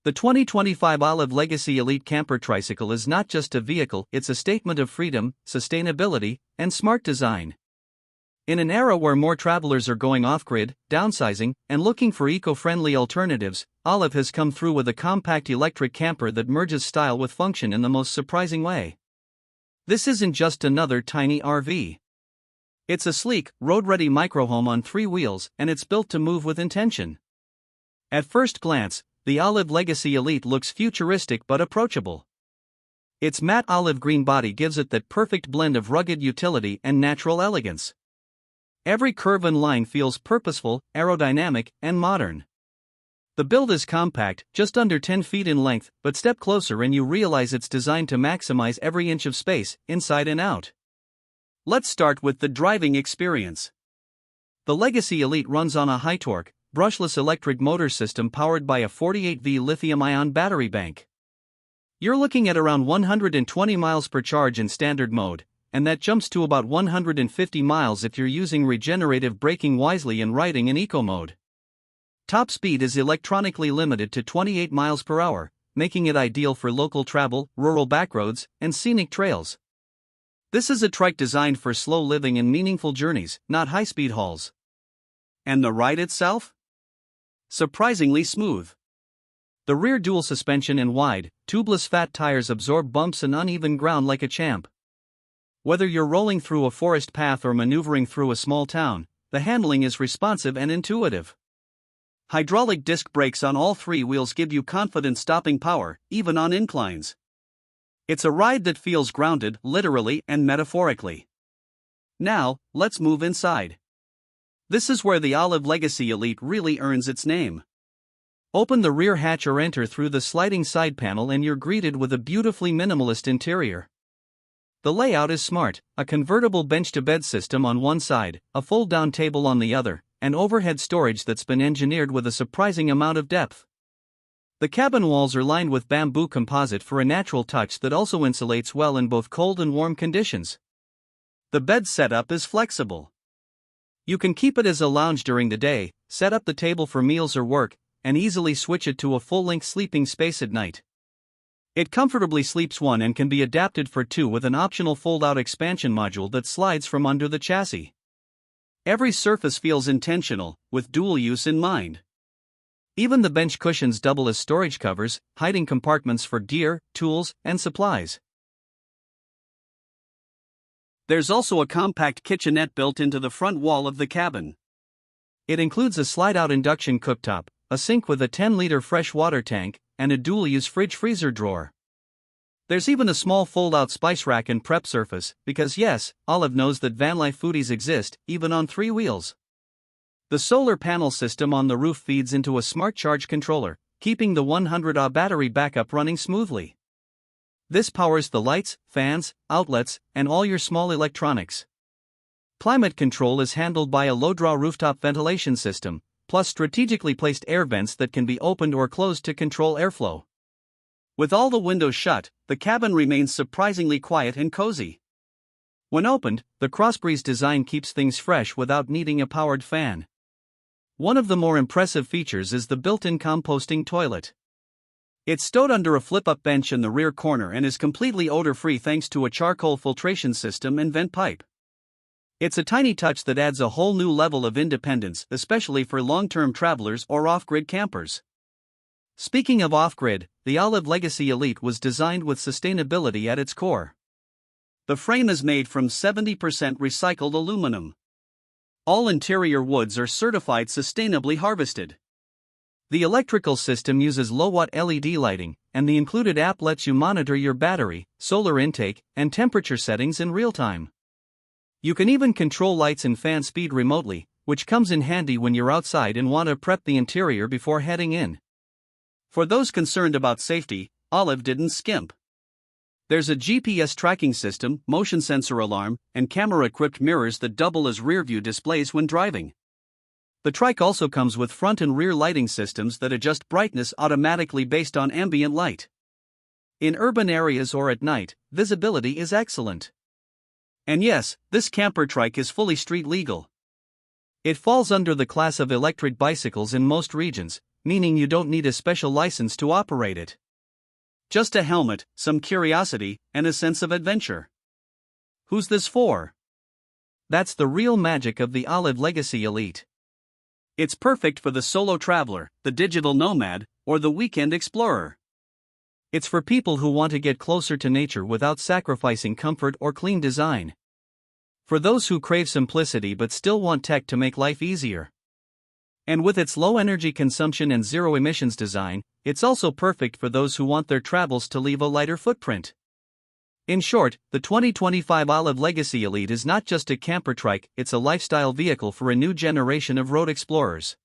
The 2025 Olive Legacy Elite Camper Tricycle is not just a vehicle, it's a statement of freedom, sustainability, and smart design. In an era where more travelers are going off-grid, downsizing, and looking for eco-friendly alternatives, Olive has come through with a compact electric camper that merges style with function in the most surprising way. This isn't just another tiny RV. It's a sleek, road-ready microhome on 3 wheels, and it's built to move with intention. At first glance, the Olive Legacy Elite looks futuristic but approachable. Its matte olive green body gives it that perfect blend of rugged utility and natural elegance. Every curve and line feels purposeful, aerodynamic, and modern. The build is compact, just under 10 feet in length, but step closer and you realize it's designed to maximize every inch of space, inside and out. Let's start with the driving experience. The Legacy Elite runs on a high-torque, brushless electric motor system powered by a 48V lithium-ion battery bank. You're looking at around 120 miles per charge in standard mode, and that jumps to about 150 miles if you're using regenerative braking wisely and riding in eco mode. Top speed is electronically limited to 28 miles per hour, making it ideal for local travel, rural backroads, and scenic trails. This is a trike designed for slow living and meaningful journeys, not high-speed hauls. And the ride itself? Surprisingly smooth. The rear dual suspension and wide, tubeless fat tires absorb bumps and uneven ground like a champ. Whether you're rolling through a forest path or maneuvering through a small town, the handling is responsive and intuitive. Hydraulic disc brakes on all 3 wheels give you confident stopping power, even on inclines. It's a ride that feels grounded, literally and metaphorically. Now, let's move inside. This is where the Olive Legacy Elite really earns its name. Open the rear hatch or enter through the sliding side panel and you're greeted with a beautifully minimalist interior. The layout is smart, a convertible bench-to-bed system on one side, a fold-down table on the other, and overhead storage that's been engineered with a surprising amount of depth. The cabin walls are lined with bamboo composite for a natural touch that also insulates well in both cold and warm conditions. The bed setup is flexible. You can keep it as a lounge during the day, set up the table for meals or work, and easily switch it to a full-length sleeping space at night. It comfortably sleeps 1 and can be adapted for 2 with an optional fold-out expansion module that slides from under the chassis. Every surface feels intentional, with dual use in mind. Even the bench cushions double as storage covers, hiding compartments for gear, tools, and supplies. There's also a compact kitchenette built into the front wall of the cabin. It includes a slide-out induction cooktop, a sink with a 10-liter fresh water tank, and a dual-use fridge-freezer drawer. There's even a small fold-out spice rack and prep surface, because yes, Olive knows that vanlife foodies exist, even on 3 wheels. The solar panel system on the roof feeds into a smart charge controller, keeping the 100Ah battery backup running smoothly. This powers the lights, fans, outlets, and all your small electronics. Climate control is handled by a low-draw rooftop ventilation system, plus strategically placed air vents that can be opened or closed to control airflow. With all the windows shut, the cabin remains surprisingly quiet and cozy. When opened, the crossbreeze design keeps things fresh without needing a powered fan. One of the more impressive features is the built-in composting toilet. It's stowed under a flip-up bench in the rear corner and is completely odor-free thanks to a charcoal filtration system and vent pipe. It's a tiny touch that adds a whole new level of independence, especially for long-term travelers or off-grid campers. Speaking of off-grid, the Olive Legacy Elite was designed with sustainability at its core. The frame is made from 70% recycled aluminum. All interior woods are certified sustainably harvested. The electrical system uses low-watt LED lighting, and the included app lets you monitor your battery, solar intake, and temperature settings in real time. You can even control lights and fan speed remotely, which comes in handy when you're outside and want to prep the interior before heading in. For those concerned about safety, Olive didn't skimp. There's a GPS tracking system, motion sensor alarm, and camera-equipped mirrors that double as rear-view displays when driving. The Trike also comes with front and rear lighting systems that adjust brightness automatically based on ambient light. In urban areas or at night, visibility is excellent. And yes, this camper trike is fully street legal. It falls under the class of electric bicycles in most regions, meaning you don't need a special license to operate it. Just a helmet, some curiosity, and a sense of adventure. Who's this for? That's the real magic of the Olive Legacy Elite. It's perfect for the solo traveler, the digital nomad, or the weekend explorer. It's for people who want to get closer to nature without sacrificing comfort or clean design. For those who crave simplicity but still want tech to make life easier. And with its low energy consumption and zero emissions design, it's also perfect for those who want their travels to leave a lighter footprint. In short, the 2025 Olive Legacy Elite is not just a camper trike, it's a lifestyle vehicle for a new generation of road explorers.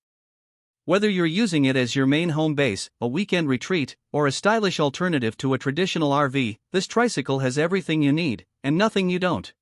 Whether you're using it as your main home base, a weekend retreat, or a stylish alternative to a traditional RV, this tricycle has everything you need, and nothing you don't.